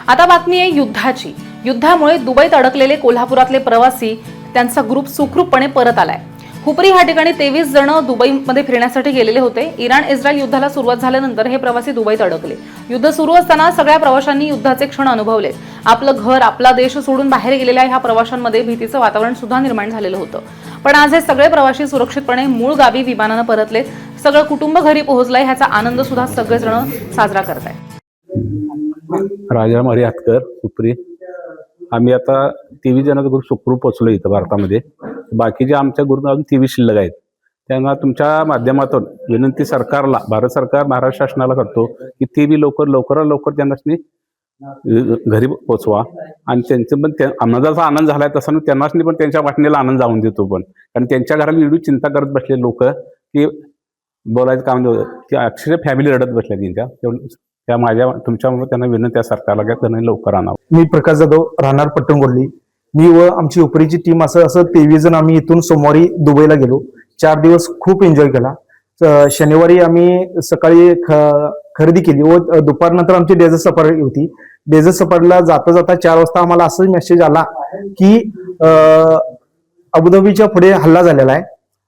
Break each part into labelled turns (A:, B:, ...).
A: आता बातमी आहे युद्धाची। युद्धामुळे दुबईत अडकलेले कोल्हापुरातले प्रवासी त्यांचा ग्रुप सुखरूपपणे परत आलाय। हुपरी ह्या ठिकाणी 23 जण दुबईमध्ये फिरण्यासाठी गेलेले होते। इराण इस्रायल युद्धाला सुरुवात झाल्यानंतर हे प्रवासी दुबईत अडकले। युद्ध सुरू असताना सगळ्या प्रवाशांनी युद्धाचे क्षण अनुभवले। आपलं घर, आपला देश सोडून बाहेर गेलेल्या ह्या प्रवाशांमध्ये भीतीचं वातावरण सुद्धा निर्माण झालेलं होतं। पण आज हे सगळे प्रवासी सुरक्षितपणे मूळ गावी विमानानं परतले। सगळं कुटुंब घरी पोहोचलंय, ह्याचा आनंद सुद्धा सगळेजण साजरा करतायत।
B: राजा मारी हातकर उपरी आम्ही आता 23 जणांचा ग्रुप सुखरूप पोहोचलो इथं भारतामध्ये। बाकीचे आमच्या ग्रुप अजून 23 शिल्लक आहेत। त्यांना तुमच्या माध्यमातून विनंती सरकारला, भारत सरकार, महाराष्ट्र शासनाला करतो की ते बी लवकरात लवकर त्यांना घरी पोचवा। आणि त्यांचं पण आनंदाचा आनंद झालाय तसं त्यांनाच पण त्यांच्या वाटणीला आनंद जाऊन देतो। पण कारण त्यांच्या घराला एवढी चिंता करत बसले लोक की बोलायचं काम की अक्षरशः फॅमिली रडत बसल्या त्यांच्या। त्या माझ्या तुमच्यामुळे त्यांना विनंती आहे सरकारला की त्यांना लवकर आणावं।
C: मी प्रकाश जाधव, राहणार पट्टणगोर्ली। मी व आमची उपरीची टीम असं 23 जण आम्ही इथून सोमवारी दुबईला गेलो। 4 दिवस खूप एन्जॉय केला। शनिवारी आम्ही सकाळी खरेदी केली व दुपारनंतर आमची डेझर्ट सफारी होती। डेझर्ट सफारीला जाता जाता 4 वाजता आम्हाला असं मेसेज आला की अबुधाबीच्या पुढे हल्ला झालेला आहे।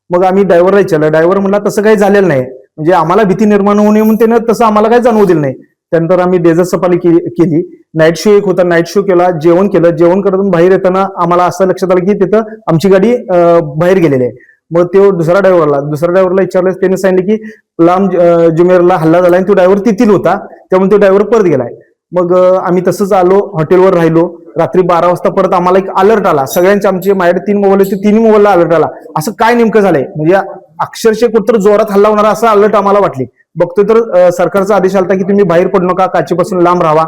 C: मग आम्ही ड्रायव्हरला विचारलं, ड्रायव्हर म्हणला तसं काही झालेलं नाही, म्हणजे आम्हाला भीती निर्माण होऊ नये म्हणून त्यानं तसं आम्हाला काही जाणवू दिलं नाही। त्यानंतर आम्ही डेझर्ट सफारी केली। नाईट शो एक होता, नाईट शो केला, जेवण केलं। जेवण करून बाहेर येताना आम्हाला असं लक्षात आलं की तिथं आमची गाडी बाहेर गेलेली आहे। मग तो दुसऱ्या ड्रायव्हरला विचारलं, त्याने सांगितलं की लांब जुमेरला हल्ला झाला आणि तो ड्रायव्हर तिथील होता, त्यामुळे तो ड्रायव्हर परत गेलाय। मग आम्ही तसंच आलो, हॉटेलवर राहिलो। रात्री 12 वाजता परत आम्हाला एक अलर्ट आला। सगळ्यांच्या आमचे माझ्याकडे 3 मोबाईल होते, 3 मोबाईलला अलर्ट आला। असं काय नेमकं झालंय, म्हणजे अक्षरशः कुठतर जोरात हल्ला होणार असं अलर्ट आम्हाला वाटले। बघतोय तर सरकारचा आदेश आला की तुम्ही बाहेर पडू नका, काचेपासून लांब राहावा।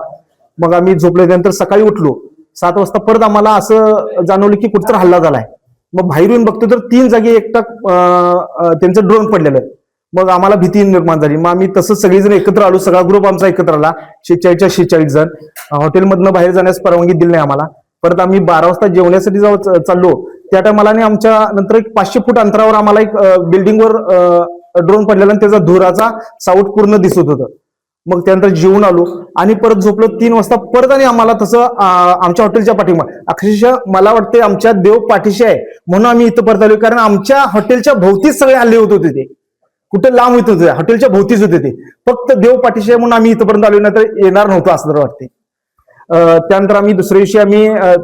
C: मग आम्ही झोपल्यानंतर सकाळी उठलो 7 वाजता, परत आम्हाला असं जाणवलं की कुठतर हल्ला झालाय। मग बाहेर येऊन बघतो तर 3 जागी एकटा त्यांचं ड्रोन पडलेलं। मग आम्हाला भीती निर्माण झाली। मग आम्ही तसंच सगळेजण एकत्र आलो, सगळा ग्रुप आमचा एकत्र आला, 46 जण। हॉटेलमधनं बाहेर जाण्यास परवानगी दिली नाही आम्हाला। परत आम्ही 12 वाजता जेवण्यासाठी चाललो, त्या टायमाला आमच्या नंतर एक 500 फूट अंतरावर आम्हाला एक बिल्डिंगवर ड्रोन पडलेला आणि त्याचा धुराचा साऊट पूर्ण दिसत होतं। मग त्यानंतर जेवून आलो आणि परत झोपलो। 3 वाजता परत आणि आम्हाला तसं आमच्या हॉटेलच्या पाठीमागे, अक्षरशः मला वाटते आमच्या देव पाठीशी आहे म्हणून आम्ही इथं परत आलो, कारण आमच्या हॉटेलच्या भोवतीच सगळे हल्ले होत होते। ते कुठे लांब होत होते, हॉटेलच्या भोवतीच होते ते। फक्त देव पाठीशी आहे म्हणून आम्ही इथपर्यंत आलो, नाही तर येणार नव्हतं असं तर वाटते। त्यानंतर आम्ही दुसऱ्या दिवशी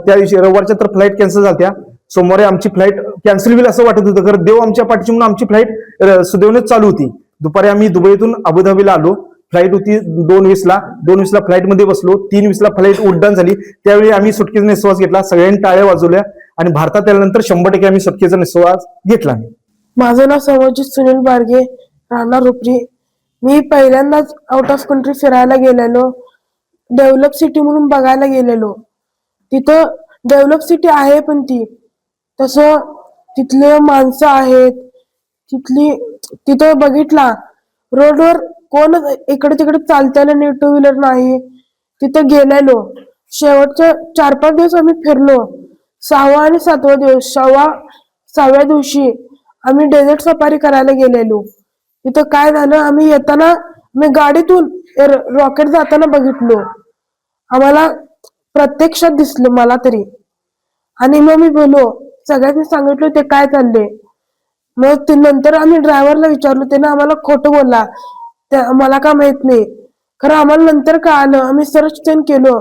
C: त्या दिवशी रविवारच्या तर फ्लाईट कॅन्सल झाल्या। सोमवारी आमची फ्लाईट कॅन्सल होईल असं वाटत होतं, कारण देव आमच्या पाठीशी म्हणून आमची फ्लाईट सुदैवाने चालू होती। दुपारी आम्ही दुबईतून अबुधाबीला आलो। फ्लाईट होती 2:20ला, 2:20ला फ्लाईट मध्ये बसलो, 3:20ला फ्लाईट उड्डाण झाली। त्यावेळी आम्ही सुटकेचा निश्वास घेतला, सगळ्यांनी टाळ्या वाजवल्या आणि भारतात आल्यानंतर 100% आम्ही सुटकेचा निश्वास घेतला।
D: माझं नाव सर्वजित सुनील बारगे, राहणार उपरी। मी पहिल्यांदाच आउट ऑफ कंट्री फिरायला गेलेलो, डेव्हलप सिटी म्हणून बघायला गेलेलो। तिथं डेव्हलप सिटी आहे, पण तसं तिथले माणसं आहेत, तिथं बघितला रोडवर कोण इकडे तिकडे चालताना नाही, 2 व्हीलर नाही। तिथं गेलेलो, शेवटच्या 4-5 दिवस आम्ही फिरलो। 6वा आणि 7वा दिवस, 6व्या दिवशी आम्ही डेझर्ट सफारी करायला गेलेलो। तिथं काय झालं, आम्ही येताना मी गाडीतून रॉकेट जाताना बघितलो, आम्हाला प्रत्यक्षात दिसलं मला तरी। आणि मग मी बोललो, सगळ्यांनी सांगितलं ते काय चाललंय। मग नंतर आम्ही ड्रायव्हरला विचारलो, त्याने आम्हाला खोटं बोलला, मला का माहित नाही। खरं आम्हाला नंतर काय आलं, आम्ही सर्च केलो।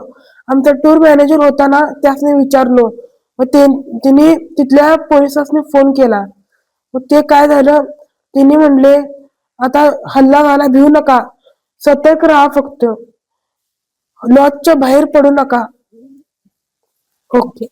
D: आमचा टूर मॅनेजर होता ना, त्याने विचारलो, मग तिने तिथल्या पोलिसांनी फोन केला। मग ते काय झालं, तिने म्हणले आता हल्ला झाला, भिवू नका, सतर्क राहा, फक्त लॉजच्या बाहेर पडू नका। ओके।